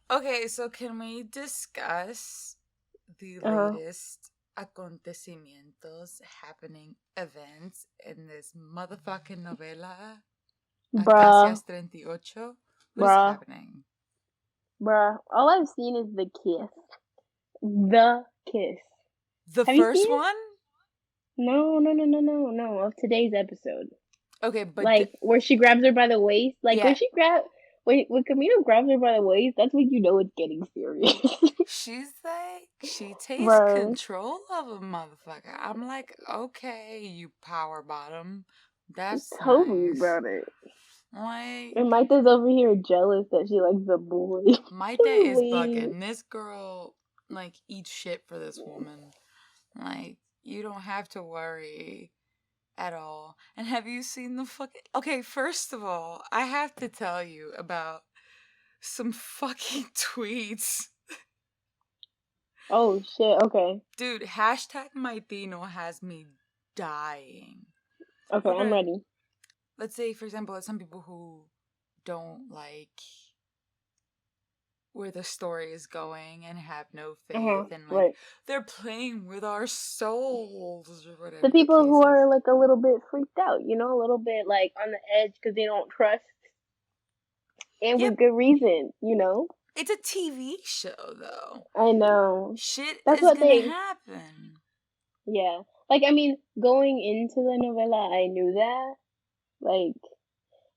Okay, so can we discuss the Uh-huh. latest acontecimientos, happening events in this motherfucking novela, Bruh, Acacias 38? What is bruh, happening? bruh. All I've seen is the kiss. The kiss. The Have you first seen it? one? No, no, no, no, no, no. Of today's episode. Okay, but Like, where she grabs her by the waist. Like, yeah, when Camino grabs her by the waist, that's when you know it's getting serious. she's like, she takes Bruh, control of a motherfucker. I'm like, okay, you power bottom. That's tell me nice. about it. Like, And Maita's over here jealous that she likes the boy. my day is Please. bugging. This girl, like, eats shit for this woman. Like, you don't have to worry at all. And have you seen the fucking. Okay, first of all, I have to tell you about some fucking tweets. Oh shit, okay. Dude, hashtag my Dino has me dying. Okay, I'm Okay, ready. let's say, for example, there's some people who don't like where the story is going and have no faith Uh-huh. and like Right. they're playing with our souls or The whatever the people who case is. are like a little bit freaked out, a little bit like on the edge because they don't trust, and Yep, with good reason. it's a TV show though. I know. Shit That's is what gonna they, happen. yeah. Like, I mean, going into the novella, I knew that. Like,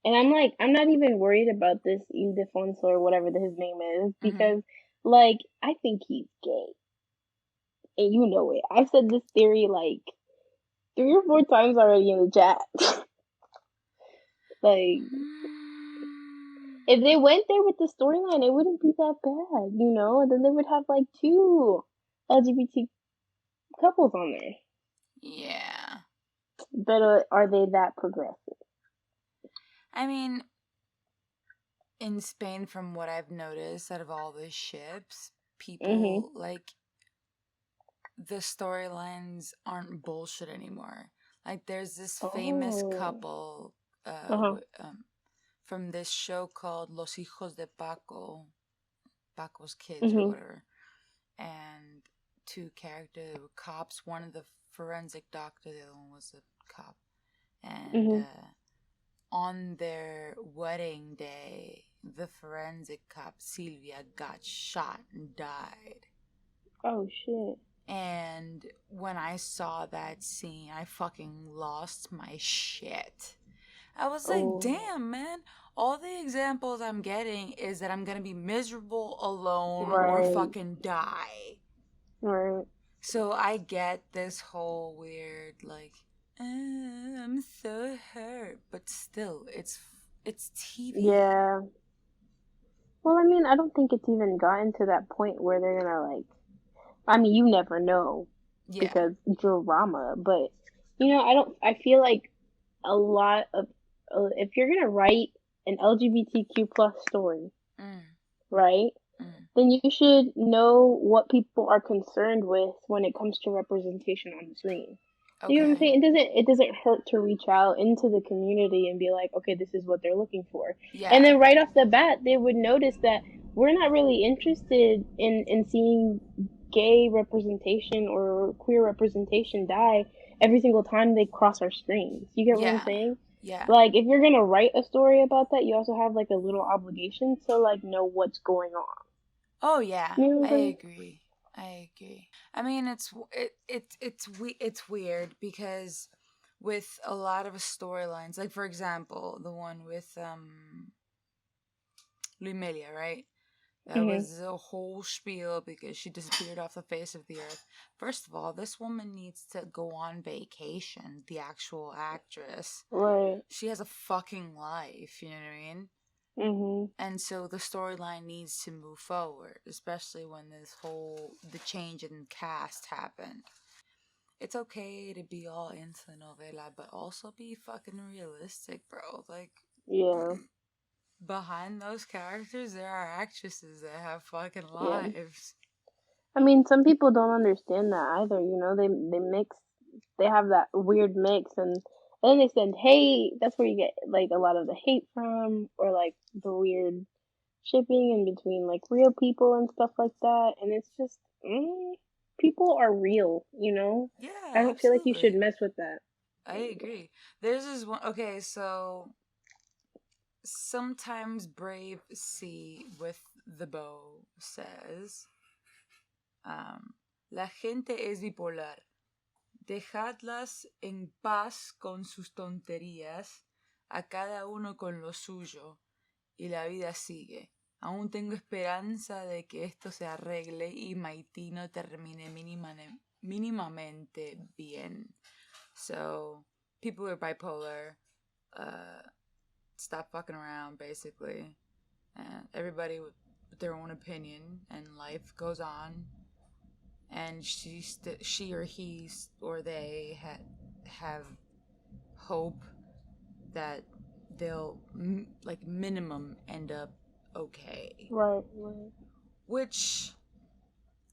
and I'm like, I'm not even worried about this Ildefonso or whatever his name is Mm-hmm. because, like, I think he's gay. And you know it. I've said this theory like 3 or 4 times already in the chat. Like, if they went there with the storyline, it wouldn't be that bad. And then they would have like two LGBT couples on there. Yeah. But are they that progressive? I mean, in Spain, from what I've noticed, out of all the ships, Mhm. people like the storylines aren't bullshit anymore. Like, there's this famous Oh. couple Uh huh. from this show called Los Hijos de Paco, Paco's Kids or Mhm. whatever, and two characters were cops. One of the forensic doctor, the other one was a cop, and Mhm. on their wedding day, the forensic cop Silvia got shot and died. Oh shit. And when I saw that scene, I fucking lost my shit. I was like, Oh. damn, man. All the examples I'm getting is that I'm gonna be miserable alone or Right. fucking die. Right. So I get this whole weird, like, I'm so hurt. But still, it's TV. Yeah. Well, I mean, I don't think it's even gotten to that point where they're gonna like. I mean, you never know Yeah. because drama, but I don't. I feel like a lot of if you're gonna write an LGBTQ plus story, Mm, right? mm. Then you should know what people are concerned with when it comes to representation on the screen. You know what I'm Okay. saying? It doesn't hurt to reach out into the community and be like, okay, this is what they're looking for. And Yeah. then right off the bat, they would notice that we're not really interested in seeing gay representation or queer representation die every single time they cross our screens. You get what I'm Yeah. saying? Yeah. Like, if you're gonna write a story about that, you also have like a little obligation to like know what's going on. Oh yeah. You know what I'm I saying? agree. I agree. I mean, it's weird because with a lot of storylines, like for example, the one with Lumelia, right? That Hmm. was a whole spiel because she disappeared off the face of the earth. First of all, this woman needs to go on vacation, the actual actress. Right. She has a fucking life, you know what I mean? Mhm. And so the storyline needs to move forward, especially when the change in cast happened. It's okay to be all into the novela, but also be fucking realistic, bro. Like, Yeah. behind those characters, there are actresses that have fucking Yeah. lives. I mean, some people don't understand that either. They mix. They have that weird mix, and then they send hate. That's where you get like a lot of the hate from, or like the weird shipping in between like real people and stuff like that, and it's just people are real, you know. I Yeah, don't feel like you should absolutely. mess with that. I agree. There's this one. Okay, so sometimes Brave Sea with the bow says, La gente es bipolar. Dejadlas en paz con sus tonterías, a cada uno con lo suyo, y la vida sigue. Aún tengo esperanza de que esto se arregle y Maitino termine mínimamente bien. So, people who are bipolar, uh, stop fucking around, basically. And everybody with their own opinion, and life goes on. And she or he or they have hope that they'll like minimum end up okay, Right, right. which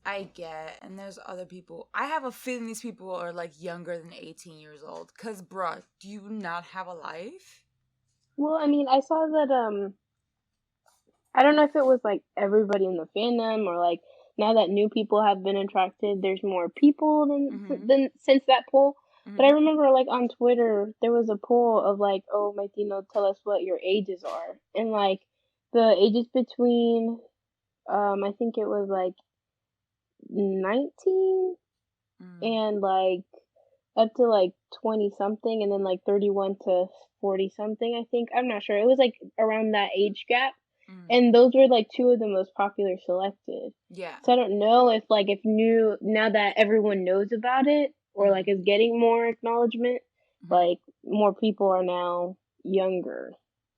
I get. And there's other people. I have a feeling these people are like younger than 18 years old. Cause, bruh, do you not have a life? Well, I mean, I saw that I don't know if it was like everybody in the fandom or like now that new people have been attracted, there's more people Mm-hmm. than since that poll. But I Mm-hmm. remember like on Twitter there was a poll of like, oh, Martino, tell us what your ages are, and like the ages between I think it was like 19 Mm. and like up to like 20 something, and then like 31 to 40 something, I think. I'm not sure. It was like around that age gap. Mm. And those were like two of the most popular selected. Yeah. So I don't know if like if new now that everyone knows about it or Mm. like is getting more acknowledgement, Mm-hmm. like more people are now younger.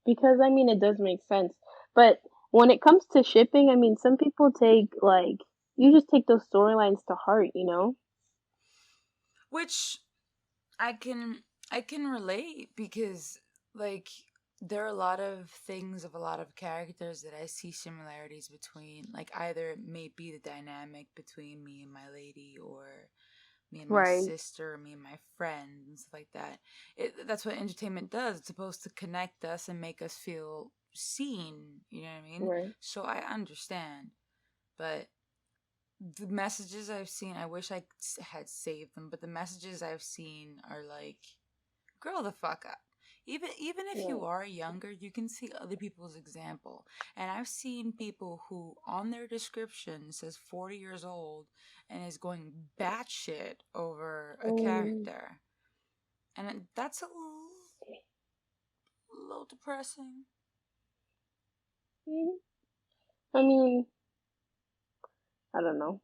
Because I mean it does make sense. But when it comes to shipping, I mean some people take like you just take those storylines to heart, you know? Which I can I can relate because like there are a lot of things of a lot of characters that I see similarities between. Like either it may be the dynamic between me and my lady, or me and my Right, sister, or me and my friend, and stuff like that. That's what entertainment does. It's supposed to connect us and make us feel seen. You know what I mean? right. So I understand, but the messages I've seen, I wish I had saved them, but the messages I've seen are like, grow the fuck up. Even if you Right. are younger, you can see other people's example. And I've seen people who on their description says 40 years old and is going batshit over a Um, character. And that's little depressing. mm, I mean, I don't know.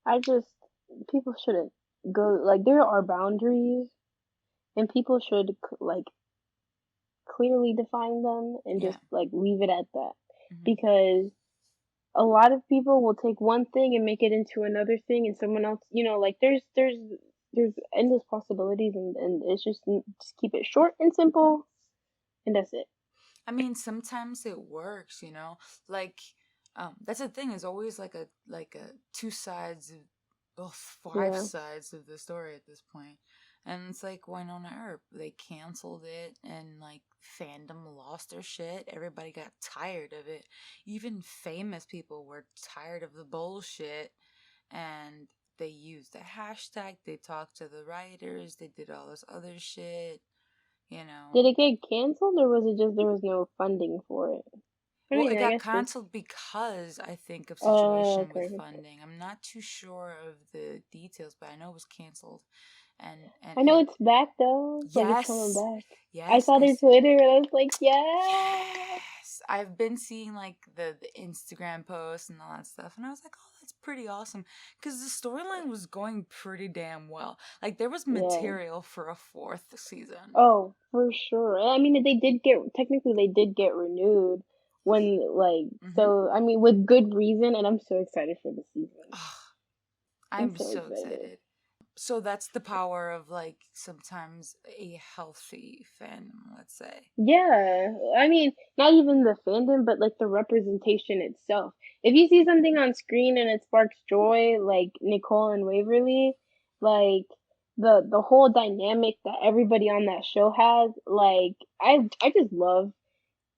I just people shouldn't go like there are boundaries and people should like clearly define them and Yeah. just like leave it at that Hmm. because a lot of people will take one thing and make it into another thing and someone else, you know, like there's endless possibilities and it's just keep it short and simple and that's it. I mean, sometimes it works, you know. Like, that's the thing. Is always like a two sides of both five Yeah. sides of the story at this point. And it's like Winona Earp. They canceled it, and like fandom lost their shit. Everybody got tired of it. Even famous people were tired of the bullshit, and they used the hashtag. They talked to the writers. They did all this other shit. You know, Did it get canceled or was it just there was no funding for it? I well, mean, it I got guess this. canceled because I think of Oh, situation with okay. funding. I'm not too sure of the details, but I know it was canceled, and I know it it's back though. Like it's coming yes, back. I yes, saw their Twitter and I was like, yeah, yes. I've been seeing like the Instagram posts and all that stuff, and I was like, oh, that's pretty awesome because the storyline was going pretty damn well. Like there was yeah. material for a fourth season. Oh, for sure. I mean, they did get technically they did get renewed when like Mm-hmm. so. I mean, with good reason, and I'm so excited for the season. Oh, I'm I'm so so excited. excited. So that's the power of like sometimes a healthy fandom, let's say. Yeah, I mean, not even the fandom, but like the representation itself. If you see something on screen and it sparks joy, like Nicole and Waverly, like the whole dynamic that everybody on that show has, like I just love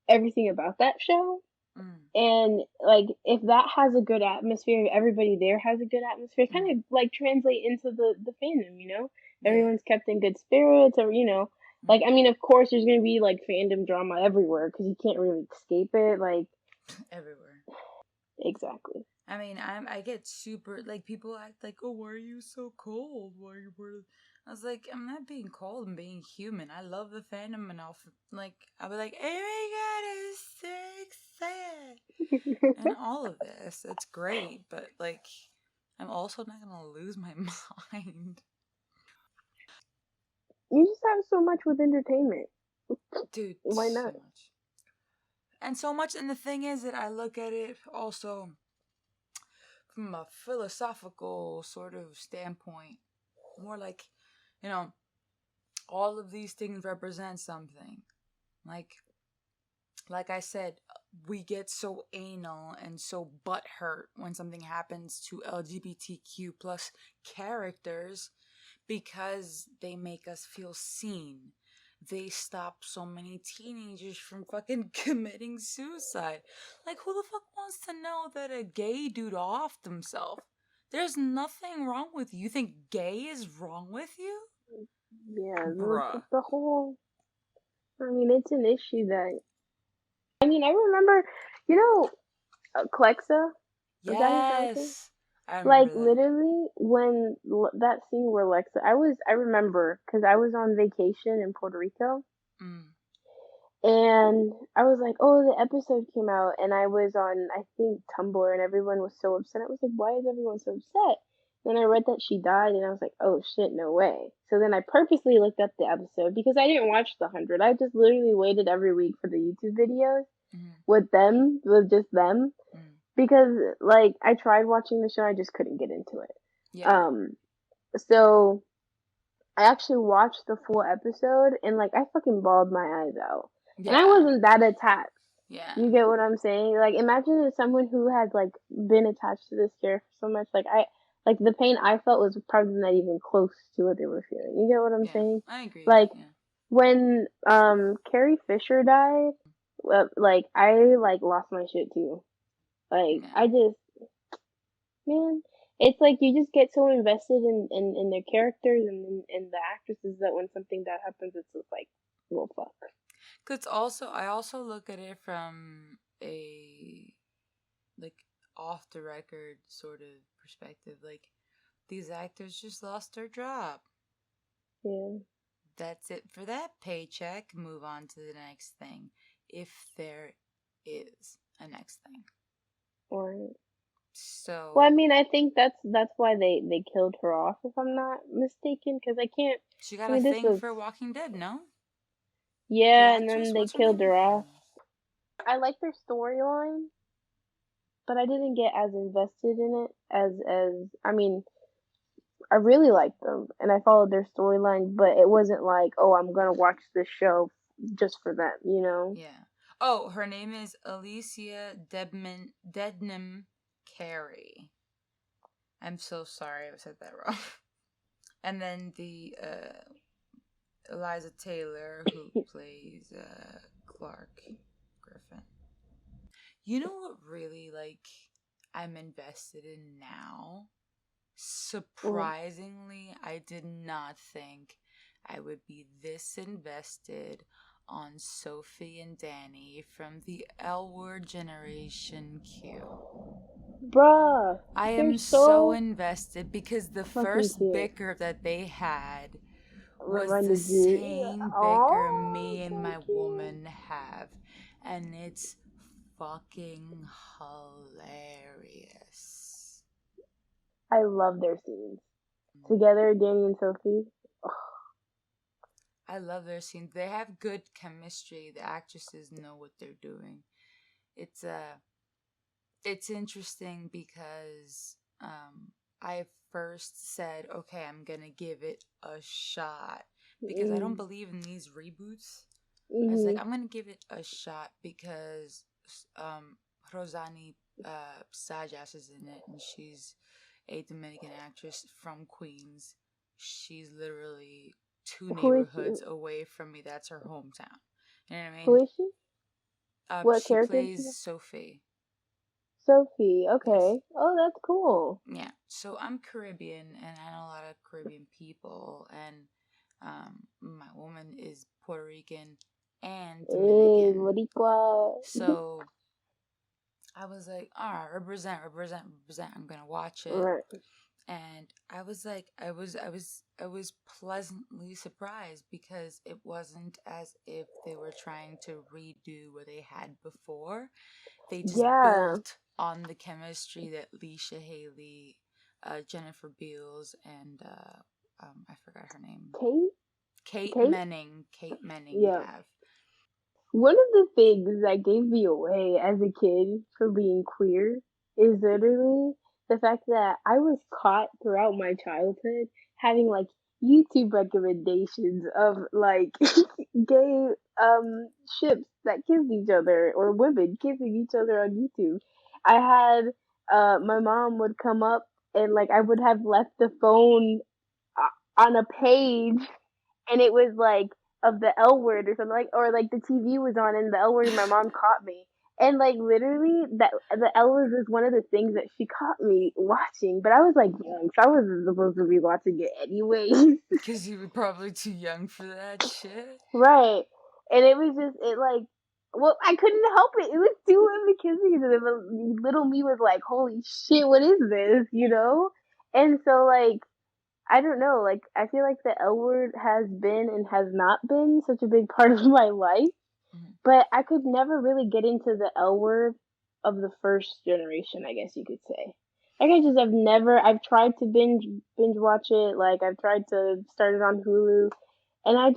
everything about that show. Mm. And like if that has a good atmosphere, if everybody there has a good atmosphere, kind Mm. of like translate into the fandom, Yeah. everyone's kept in good spirits, or like, Mm. I mean, of course there's gonna be like fandom drama everywhere because you can't really escape it, like. Everywhere. Exactly. I mean, I get super like people act like, oh, why are you so cold? Why are you? I was like, I'm not being cold. I'm being human. I love the fandom, and I'll be like, oh my god, I'm so excited, and all of this. It's great, but like, I'm also not gonna lose my mind, You just have so much with entertainment. dude. Why So not? much, and so much. And the thing is that I look at it also from a philosophical sort of standpoint, more like, you know, all of these things represent something. Like like I said, we get so anal and so butthurt when something happens to LGBTQ plus characters because they make us feel seen. They stop so many teenagers from fucking committing suicide. Like, who the fuck wants to know that a gay dude offed himself? There's nothing wrong with you. You think gay is wrong with you? Yeah, Bruh. the whole. I mean, it's an issue that. I mean, I remember, you know, Clexa. Was that his last name? Yes. I Like remember that. literally, when that scene where Lexa, I remember because I was on vacation in Puerto Rico, Mm. and I was like, oh, the episode came out, and I was on, I think, Tumblr, and everyone was so upset. I was like, why is everyone so upset? Then I read that she died, and I was like, oh shit, no way. So then I purposely looked up the episode because I didn't watch the 100. I just literally waited every week for the YouTube videos Mm. with just them, Mm. because like I tried watching the show, I just couldn't get into it. Yeah. Um, so I actually watched the full episode, and like I fucking bawled my eyes out. And I Yeah. wasn't that attached. Yeah. You get what I'm saying? Like imagine if someone who had like been attached to this character so much, like the pain I felt was probably not even close to what they were feeling. You get what I'm Yeah. saying? I agree. Like Yeah. when Carrie Fisher died, well, like I like lost my shit too. Like Yeah. I just, man, it's like you just get so invested in their characters and in the actresses that when something bad happens, it's just like, well, fuck. Cause also I also look at it from a like off the record sort of perspective. Like these actors just lost their job. Yeah. That's it for that paycheck. Move on to the next thing. If there is a next thing. Or well, I So mean, I think that's why they killed her off, if I'm not mistaken, because I can't. she I got a mean, this thing was, for Walking Dead, no? The yeah, and then actress? they What's her killed name? her I off. don't know. I like their storyline, but I didn't get as invested in it as I mean, I really liked them and I followed their storyline, but it wasn't like, oh, I'm gonna watch this show just for them, you know? Yeah. Oh, her name is Alicia Dednam Carey. I'm so sorry I said that wrong. And then the Eliza Taylor who plays Clark Griffin. You know what really like I'm invested in now? Mm. Surprisingly, I did not think I would be this invested on Sophie and Danny from the L Word Generation Q. Bruh, I they're am so so invested because the fucking first cute. bicker that they had was Run the the G. same bicker Oh, me and so my cute. woman have. And it's fucking hilarious. I love their scenes. Together, Danny and Sophie. I love their scenes. They have good chemistry. The actresses know what they're doing. It's it's interesting because I first said, okay, I'm gonna give it a shot because I don't Mm-hmm. believe in these reboots. I was like, Mm-hmm. I'm gonna give it a shot because Rosani Sajas is in it, and she's a Dominican actress from Queens. She's literally two Who is she? neighborhoods away from me. That's her hometown. You know what I Who mean? is she? What She character did plays you? Sophie. Sophie. Yes. Okay. Oh, that's cool. Yeah. So I'm Caribbean, and I know a lot of Caribbean people, and my woman is Puerto Rican and Hey, Dominican. Boricua. So I was like, all right, represent, represent, represent. I'm gonna watch it. Right. And I was like, I was pleasantly surprised because it wasn't as if they were trying to redo what they had before. They just Yeah. built on the chemistry that Leisha Haley, Jennifer Beals, and I forgot her name, Kate? Kate Kate? Menning, Kate Menning Yeah. have. One of the things that gave me away as a kid for being queer is literally the fact that I was caught throughout my childhood having like YouTube recommendations of like gay ships that kissed each other or women kissing each other on YouTube. I had my mom would come up and like I would have left the phone on a page and it was like of the L word or something like, or like the TV was on and the L word. My mom caught me, and like literally that the L word was one of the things that she caught me watching. But I was like young, so I wasn't supposed to be watching it anyway. Because you were probably too young for that shit. Right, and it was just it like. Well, I couldn't help it. It was two women kissing each other. But little me was like, "Holy shit, what is this?" You know. And so, like, I don't know. Like, I feel like the L word has been and has not been such a big part of my life, Mhm. but I could never really get into the L word of the first generation, I guess you could say. Like, I've tried to binge watch it. Like, I've tried to start it on Hulu, and I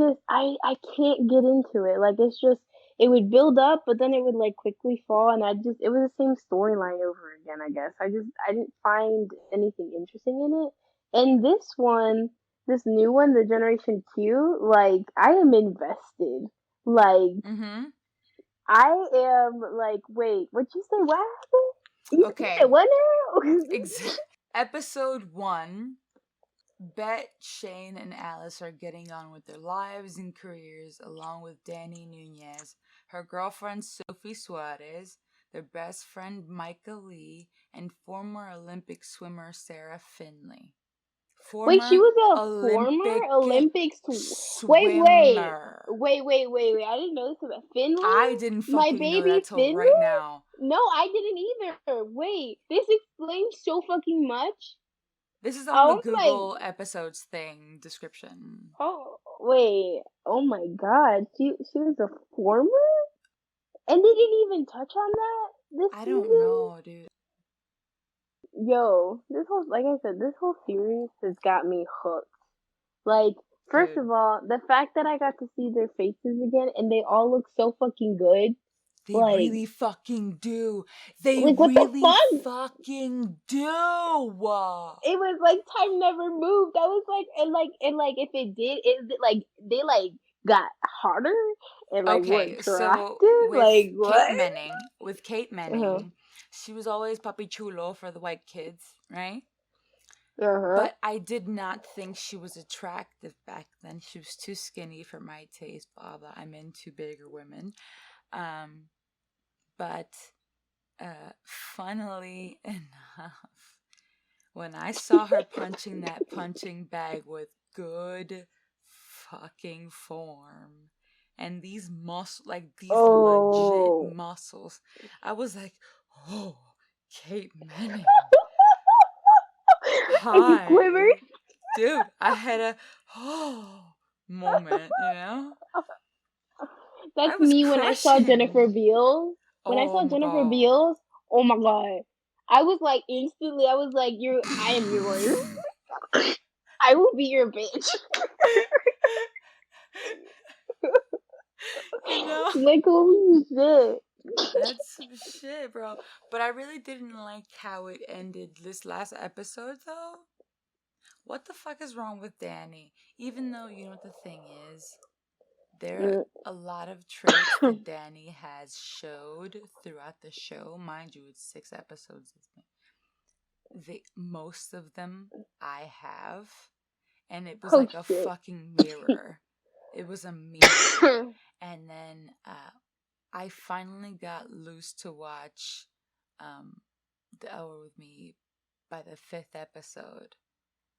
can't get into it. Like, it's just, it would build up, but then it would, like, quickly fall, and it was the same storyline over again, I guess. I didn't find anything interesting in it. And this new one, the Generation Q, like I am invested. Like Mm-hmm. I am like, wait, what you say? What happened? You said Okay. what now? Ex- Episode 1. Bet, Shane, and Alice are getting on with their lives and careers along with Danny Nunez, her girlfriend Sophie Suarez, their best friend Micah Lee, and former Olympic swimmer Sarah Finley. Wait, she Former was a former Olympic Olympics. swimmer. I didn't know this about Finley. I didn't My fucking know that baby till Finley. right now. No, I didn't either. Wait, this explains so fucking much. This is on the Oh my. Google episodes thing description. Oh wait. Oh my God. She was a former. And they didn't even touch on that this I don't season. know, dude. Yo, this whole like I said, this whole series has got me hooked. Like, first Dude. of all, the fact that I got to see their faces again and they all look so fucking good. They Like, really fucking do. They what the really fuck? fucking do. It was like time never moved. I was like, and like if it did, like they like got harder and like were Okay, so attractive. Like what? With Kate Uh Menning, she was always papi chulo for the white kids, right? huh. But I did not think she was attractive back then. She was too skinny for my taste. Blah blah. I'm into bigger women. Um, but funnily enough, when I saw her punching that punching bag with good fucking form and these legit Oh. muscles, I was like, oh, Kate Manning. And you quivered. Hi. Dude, I had a oh moment, you know? I That's was me when I saw Jennifer crushing. Beals. When I Oh saw my Jennifer god. Beals, oh my god. I was like instantly, I was like, I am yours. I will be your bitch. You know? Like, holy shit. That's some shit, bro. But I really didn't like how it ended this last episode, though. What the fuck is wrong with Danny? Even though, you know what the thing is? There are Mm. a lot of traits that Danny has showed throughout the show. Mind you, it's 6 episodes. Most of them I have. And it was Oh like a shit. fucking mirror. It was a mirror. And then I finally got loose to watch um, The Hour with Me by the fifth episode,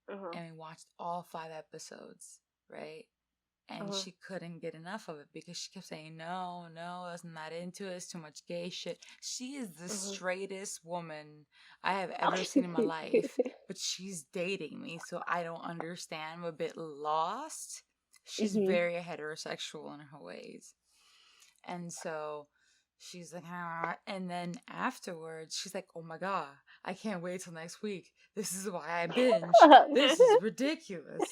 Uh-huh. and we watched all 5 episodes, right? And Uh-huh. she couldn't get enough of it because she kept saying, no, no, I'm not into it. It's too much gay shit. She is the Uh-huh. straightest woman I have ever seen in my life, but she's dating me, so I don't understand. I'm a bit lost. She's Mhm. very heterosexual in her ways. And so she's like, ah. And then afterwards, she's like, oh my God, I can't wait till next week. This is why I binge. This is ridiculous.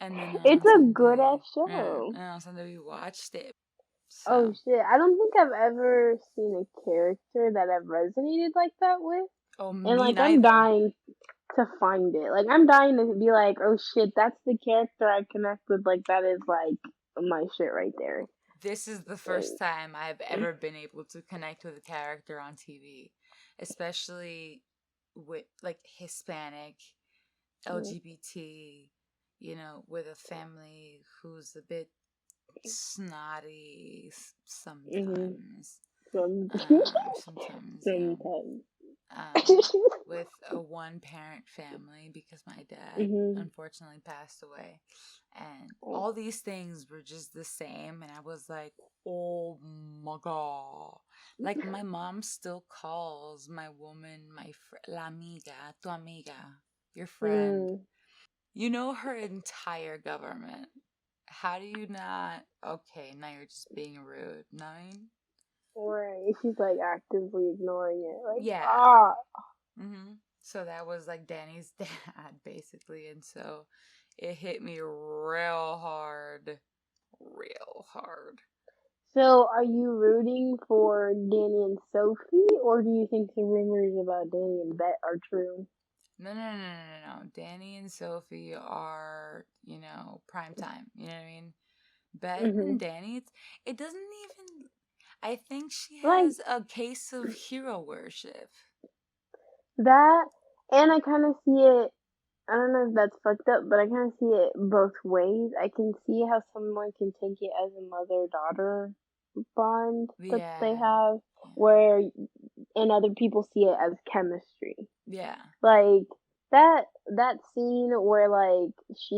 And then It's on a good ass Sunday, yeah, show. and on Sunday we watched it. Oh So, shit! I don't think I've ever seen a character that I've resonated like that with, oh, and me like I'm neither. dying to find it. Like I'm dying to be like, oh shit, that's the character I connect with. Like that is like my shit right there. This is the first Like, time I've ever been able to connect with a character on TV, especially with like Hispanic, LGBT, with a family who's a bit snotty mm-hmm. sometimes. Sometimes. Sometimes, Sometimes. with a one parent family because my dad Mhm. unfortunately passed away. And all these things were just the same. And I was like, oh my God. Like, my mom still calls my woman, la amiga, tu amiga, your friend. Mm. You know her entire government. How do you not? Okay, now you're just being rude. Nine? Right. She's like actively ignoring it. Like, Yeah. ah. So that was like Danny's dad, basically. And so it hit me real hard. Real hard. So, are you rooting for Danny and Sophie, or do you think the rumors about Danny and Bet are true? No, no, no, no, no, no. Danny and Sophie are, prime time. You know what I mean? Bet Mhm. and Danny, it doesn't even. I think she Like has a case of hero worship. that, and I kind of see it. I don't know if that's fucked up, but I kind of see it both ways. I can see how someone can take it as a mother-daughter bond that they Yeah. have, where and other people see it as chemistry. Yeah. Like that scene where like she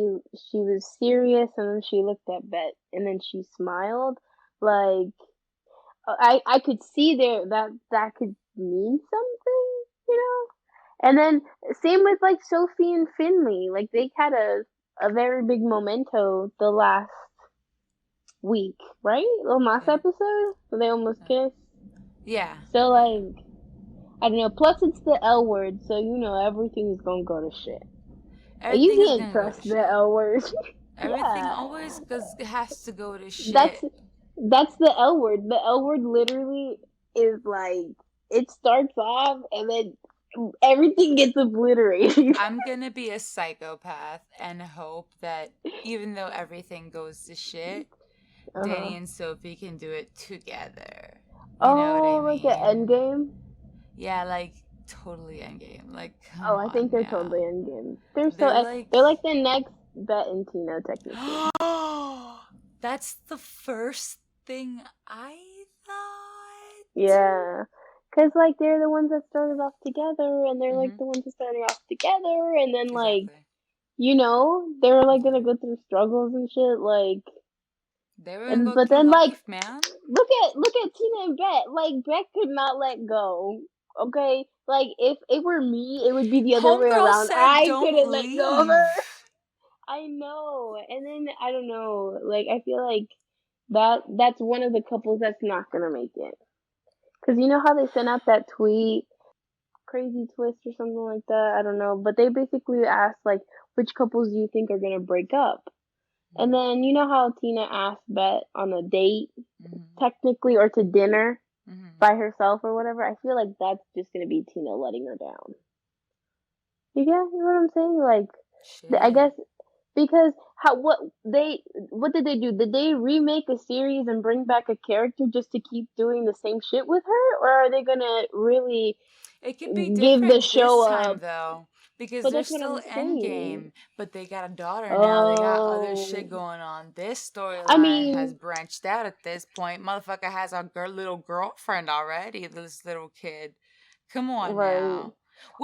was serious and then she looked at Bet and then she smiled. Like I could see there that could mean something, you know. And then same with like Sophie and Finley. Like they had a very big memento the last week, right? The last Yeah. episode, where they almost Yeah. kissed. Yeah. So Yeah. like I don't know. Plus, it's the L word, so you know everything's gonna go to shit. And you Everything is can't gonna go to trust the shit. L word. Everything Yeah, always has to go to that's shit. that's the L word. The L word literally is like it starts off and then everything gets obliterated. I'm gonna be a psychopath and hope that even though everything goes to shit, Uh huh. Danny and Sophie can do it together. You know what I Oh, like the end mean? game. Yeah, like totally endgame. Like, Oh, come I think on they're now. totally end game. They're They're so like, they're like the next Bet and Tina technically. that's the first thing I thought. Yeah. Cause like they're the ones that started off together, and they're like Mm-hmm. the ones that started off together, and then like Exactly. they were like gonna Yeah. go through struggles and shit, like, They were gonna and go but through then like life, man. look at Tina and Bet, like Bet could not let go. Okay, like if it were me, it would be the other way Homegirl around. said, I don't couldn't let go of her. leave. I know, and then I don't know, like I feel like that's one of the couples that's not gonna make it. Cause you know how they sent out that tweet crazy twist or something like that. I don't know, but they basically asked like, which couples do you think are gonna break up? And then you know how Tina asked Bet on a date, Mm-hmm. technically, or to dinner Mm-hmm. by herself or whatever. I feel like that's just gonna be Tina letting her down. You get what I'm saying? Like, I Shit. guess because what did they do? Did they remake a series and bring back a character just to keep doing the same shit with her, or are they gonna really It could be give the different this show time, a though. because But they're that's what still I'm saying. Endgame, but they got a daughter now. They got other shit Oh, going on. This I storyline has mean, branched out at this point. Motherfucker has a little girlfriend already. This little kid. Come on right. now.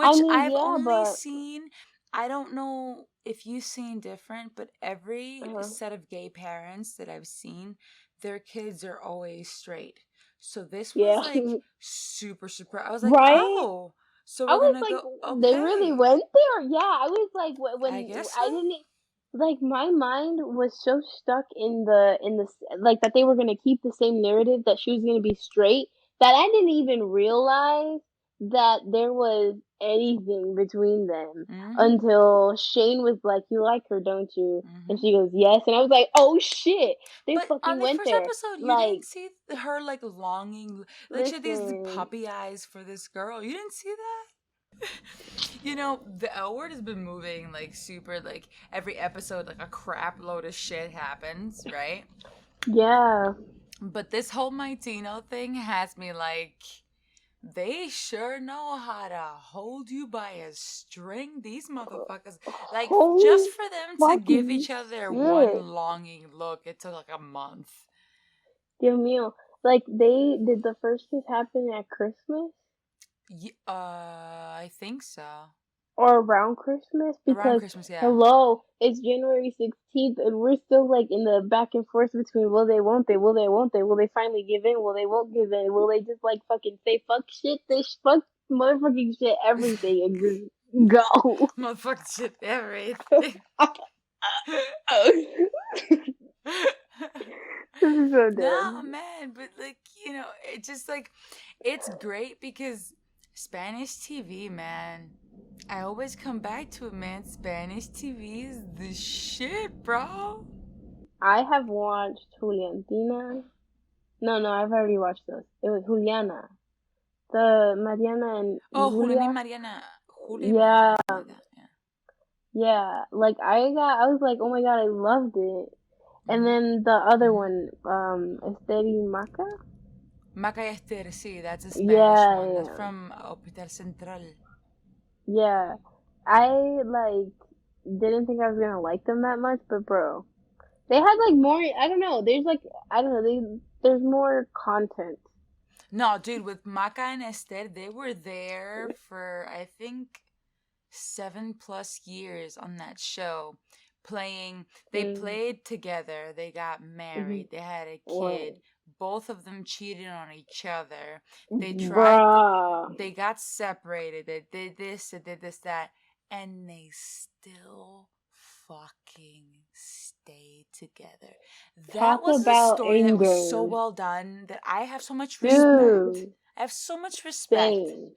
I Which mean, I've yeah, only but seen. I don't know if you've seen different, but every uh, set of gay parents that I've seen, their kids are always straight. So this was yeah, like super, super. I was like, right. oh, so I we're was gonna like, go. they really Okay, went there. Yeah, I was like, I when guess so. I didn't like my mind was so stuck in the like that they were gonna keep the same narrative that she was gonna be straight that I didn't even realize that there was anything between them Mm-hmm. until Shane was like, "You like her, don't you?" And Mm-hmm. she goes, "Yes," and I was like, "Oh shit, they But on fucking the went first there." episode, you Like, didn't see her like longing, like she had these listen, puppy eyes for this girl. You didn't see that. You know, the L word has been moving like super, like every episode, like a crap load of shit happens, right? yeah. But this whole Maitino thing has me like, they sure know how to hold you by a string. These motherfuckers, like, Holy just for them to give fucking each other shit. one longing look, it took like a month. Dios mío. Like they did the first kiss happen at Christmas I think so. or around Christmas? Around Because Christmas, yeah. hello, it's January 16th and we're still like in the back and forth between will they, won't they, will they, won't they, will they finally give in, will they, won't give in, will they just like fucking say fuck shit, this fuck motherfucking shit, everything and just go. Motherfucking shit, everything. This is so Nah, dumb. man, but like, it just like, it's great because Spanish TV, man. I always come back to it, man. Spanish TV is the shit, bro. I have watched Juliantina. No, I've already watched those. It was Juliana. The Mariana and Oh, Julian Julia. and Mariana. Julia and Mariana, Yeah, something like that, yeah. yeah. Like I was like, oh my god, I loved it. And Mm-hmm. then the other one, Esteri Maca. Maca y Esther, sí, that's a Spanish Yeah, one. That's yeah, from Hospital Central. yeah. I like didn't think I was gonna like them that much, but bro, they had like more. I don't know. There's like I don't know. There's more content. No, dude, with Maca and Esther, they were there for, I think, 7+ years on that show playing. They Mm, played together, they got mm, married, they had a kid. what, Both of them cheated on each other. They tried to, bruh? they got separated, they did this, they did this, that, and they still fucking stayed together. That Talk was a about story that was so endgame, well done that I have so much respect. dude. I have so much respect Same.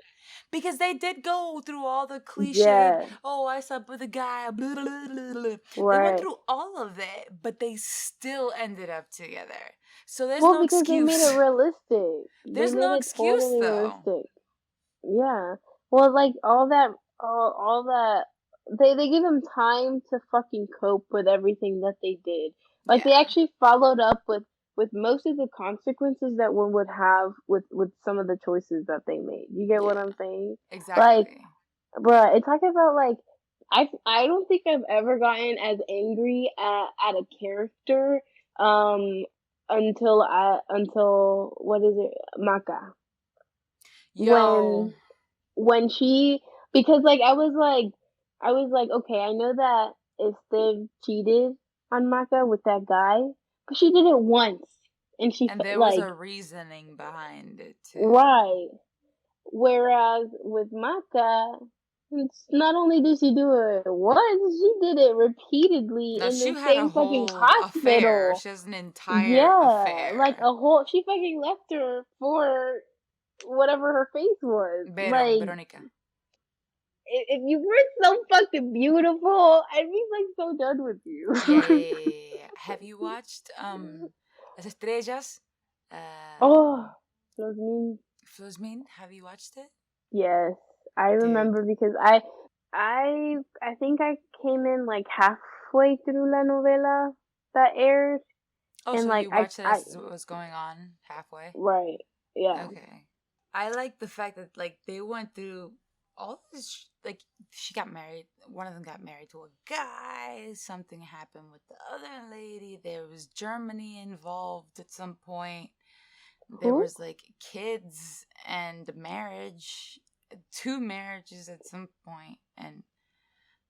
because they did go through all the cliched, Yeah. oh, I slept with a guy, blah, blah, blah, blah. They went Right. through all of it, but they still ended up together. So there's Well, no because they made it excuse. realistic. They There's made no it excuse, totally though. realistic. Yeah. Well, like all that, they give them time to fucking cope with everything that they did. Like they Yeah, actually followed up with most of the consequences that one would have with some of the choices that they made. You get what yeah, I'm saying? Like, exactly. bruh, it's talking about like I don't think I've ever gotten as angry at a character um until what is it, Maka, Yo, when she, because like I was like, okay, I know that Esther cheated on Maka with that guy, but she did it once and and there was like a reasoning behind it, too. why. Whereas with Maka, it's not only did she do it once, she did it repeatedly No, in she the had a same fucking whole affair. hospital. She has an entire Yeah, like affair. a whole. She fucking left her for whatever her face was. Like, Veronica. if you were so fucking beautiful, I'd be like so done with you. Yeah, yeah, yeah, yeah, yeah, yeah. Have you watched Las Estrellas? Oh, those mean. Flosmin? Have you watched it? Yes, I Dude. remember because I think I came in like halfway through la novela that aired, Oh, and so like you watched it I as it was going on halfway? right, yeah, Okay. I like the fact that like they went through all this, like, she got married. One of them got married to a guy. Something happened with the other lady. There was Germany involved at some point. There Who? was like kids and marriage, two marriages at some point, and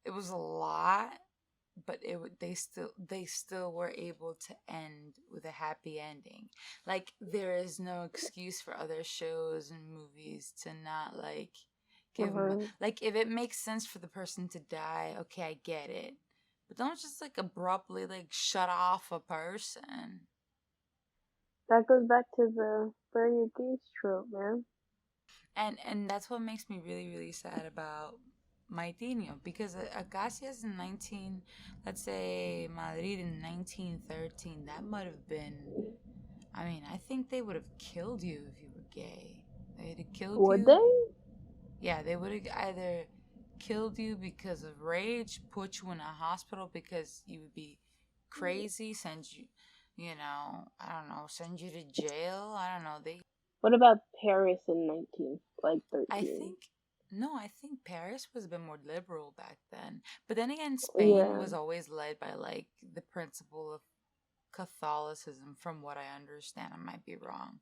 it was a lot. But they still were able to end with a happy ending. Like, there is no excuse for other shows and movies to not, like, give them Mm-hmm. like, if it makes sense for the person to die, okay, I get it, but don't just, like, abruptly, like, shut off a person. That goes back to the bury your gays trope, man. And that's what makes me really, really sad about Maitino, because Acacias in 19, let's say Madrid in 1913, that might have been, I mean, I think they would have killed you if you were gay. They'd have killed Would they? you. Yeah, they would have either killed you because of rage, put you in a hospital because you would be crazy, send you, I don't know, send you to jail. I don't know. What about Paris in 19 like I 13? think no, I think Paris was a bit more liberal back then. But then again, Spain Yeah. was always led by, like, the principle of Catholicism, from what I understand. I might be wrong,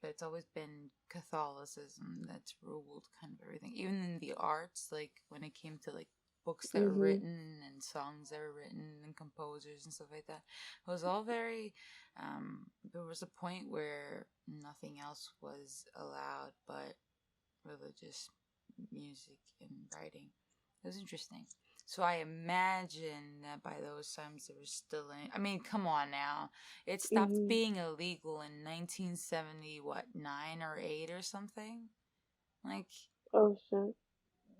but it's always been Catholicism that's ruled kind of everything. Even in the arts, like when it came to, like, books that were Mhm. written and songs that were written and composers and stuff like that, it was all very. There was a point where nothing else was allowed but religious music and writing. It was interesting. So I imagine that by those times there was still I mean, come on now. It stopped Mhm. being illegal in 1970, what, 9 or 8 or something? Like, Oh shit.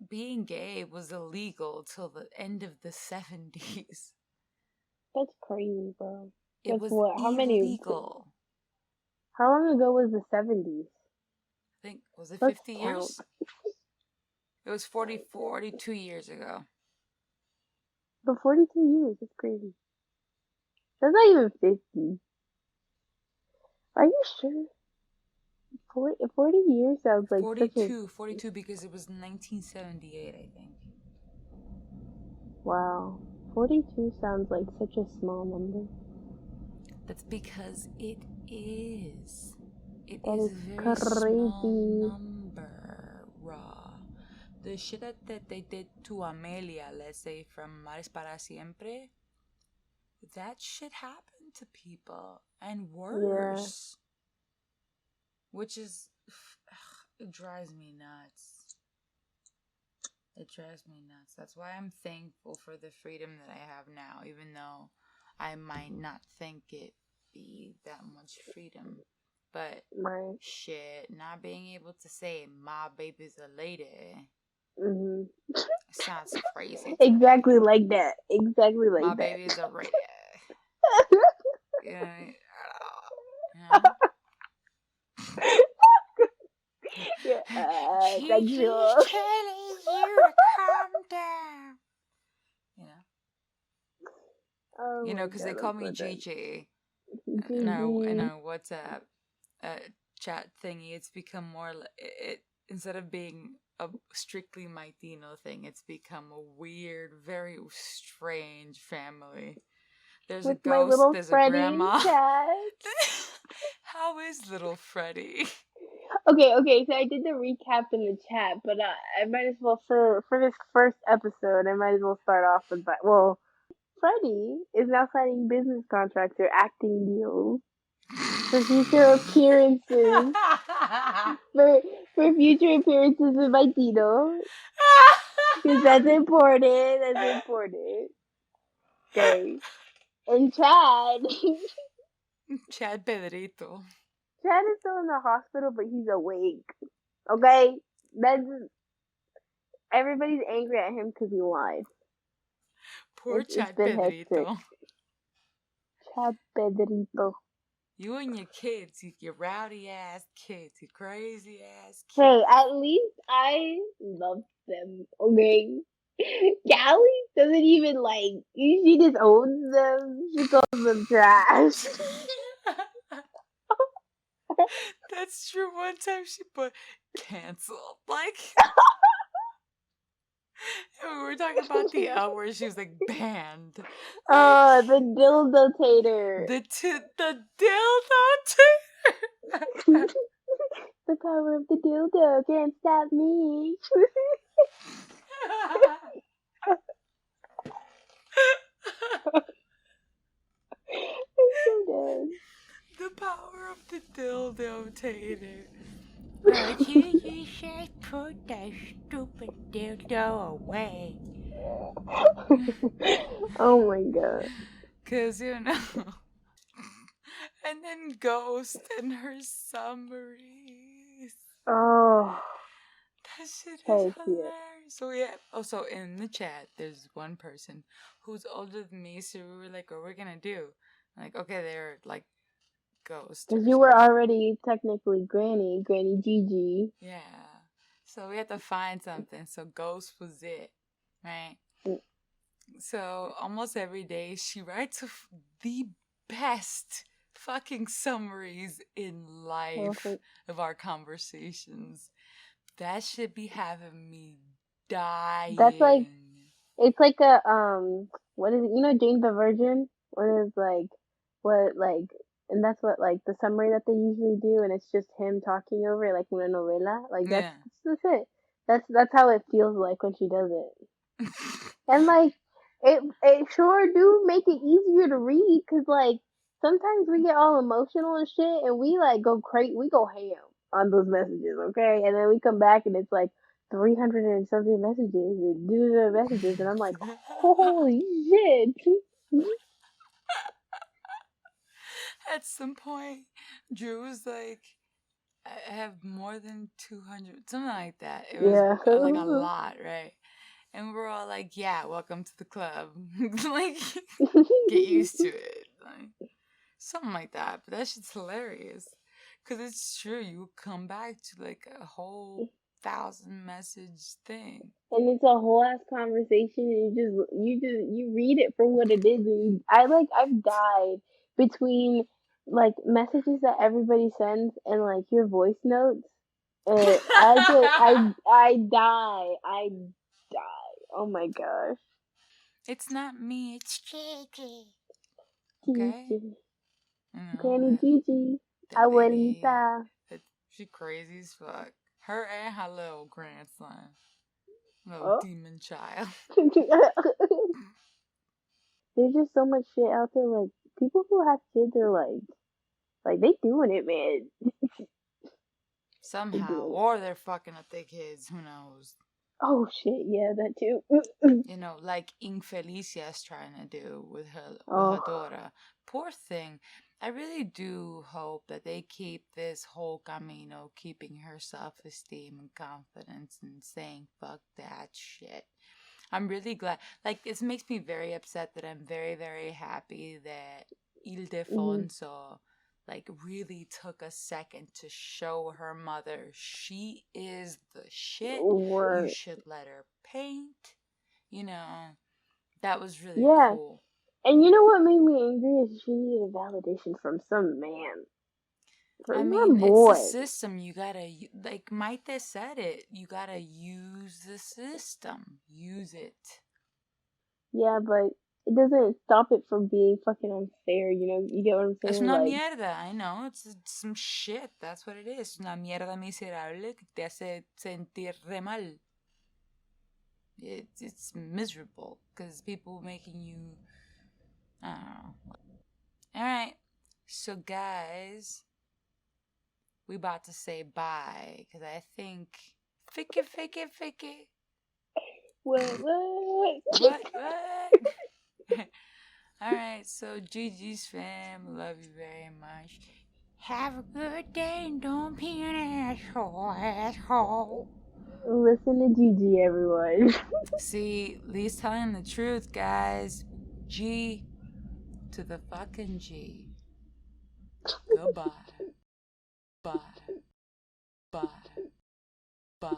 being gay was illegal till the end of the 70s. That's crazy, bro. It That's was what? How many? illegal. How long ago was the 70s? I think, was it Let's 50 count. years? It was 42 years ago. But 42 years. That's crazy. That's not even 50. Are you sure? 40 years sounds like such a 42 because it was 1978, I think. wow. 42 sounds like such a small number. That's because it is. It That is is a very small crazy. number, raw. The shit that they did to Amelia, let's say, from Mares para Siempre, that shit happened to people, and Yeah. worse. Which is, it drives me nuts. It drives me nuts. That's why I'm thankful for the freedom that I have now, even though I might not think it be that much freedom. But Right. shit, not being able to say my baby's a lady Mhm. sounds crazy to Exactly me. like that. Exactly My like that. baby is a lady. Yeah, you know? Yeah, Gigi's sexual. telling you to calm down. You know, Oh my because they god, call that's me so dumb. Gigi in GG. our WhatsApp chat thingy. It's become more instead of being a strictly Maitino thing, it's become a weird, very strange family. There's a With my ghost. little There's a Freddy in grandma. chat. How is little Freddy? Okay, so I did the recap in the chat, but I might as well for this first episode, I might as well start off with that. Well, Freddy is now signing business contracts or acting deals for future appearances. For for future appearances with my Tito. Because that's important. That's important. Okay. And Chad. Chad Pedrito. Chad is still in the hospital, but he's awake. Okay? That's everybody's angry at him because he lied. Poor It's Chad been hectic. Pedrito. Chad Pedrito. You and your kids, you rowdy ass kids, you crazy ass Hey, kids. at least I love them. Okay? Callie doesn't even like. She just owns them. She calls them trash. That's true. One time she put canceled. Like, were talking about the L where she was like banned. The dildo tater. The dildo tater. The power of the dildo can't stop me. I'm so dead. The power of the dildo tater. But you should put that stupid dildo away. Oh my god. Cause you know. And then Ghost and her summaries. Oh, That shit is heck yeah. hilarious. So yeah. Also in the chat, there's one person who's older than me, so we were like, "What we're gonna do?" Like, okay, they're like Ghost Because or you were something. already technically Granny Gigi. Yeah. So we had to find something. So Ghost was it, right? So almost every day she writes the best fucking summaries in life of our conversations. That should be having me That's like, dying. it's like a, what is it? You know, Jane the Virgin? What is like, what, like, and that's what, like, the summary that they usually do, and it's just him talking over it, like una novela. Like, Yeah. that's it. That's how it feels like when she does it. And like it sure do make it easier to read because like sometimes we get all emotional and shit and we like go crazy, we go ham on those messages, okay? And then we come back and it's like 300 and something messages and do the messages and I'm like, holy shit. At some point, Drew was like, I have more than 200, something like that. It was Yeah. like a lot, right? And we're all like, yeah, welcome to the club. Like, get used to it. Like, something like that. But that shit's hilarious. Because it's true. You come back to like a whole 1,000 message thing. And it's a whole ass conversation and you read it for what it is and I've died between like messages that everybody sends and like your voice notes and I die. Oh my gosh. It's not me, it's Gigi. Okay? Gigi. You know, Granny Gigi. that lady. Abuelita. She crazy as fuck. Her and her little grandson. Little Oh. demon child. There's just so much shit out there like people who have kids are like they doing it, man. They Somehow. doing it. Or they're fucking up their kids. Who knows? Oh shit, yeah, that too. You know, like Infelicia's trying to do with her Oh, daughter. Poor thing. I really do hope that they keep this whole camino, keeping her self-esteem and confidence and saying fuck that shit. I'm really glad. Like, this makes me very upset that I'm very, very happy that mhm. Ildefonso, like, really took a second to show her mother she is the shit. You Word. should let her paint. You know, that was really Yeah, cool. and you know what made me angry is she needed a validation from some man, I from mean, some it's the boy. system. You gotta, like Maite said it, you gotta use the system. Use it. Yeah, but it doesn't stop it from being fucking unfair. You know, you get what I'm Es saying? una Like, mierda, I know, it's some shit, that's what it is. Una mierda miserable que te hace sentir re mal. It's miserable because people making you, I don't know. Alright, so guys, we about to say bye because I think, fake it. what? What? Alright, so GG's fam, love you very much. Have a good day and don't be an asshole. Listen to Gigi, everyone. See, Lee's telling the truth, guys. G to the fucking G. Goodbye. Bye. Bye. Bye.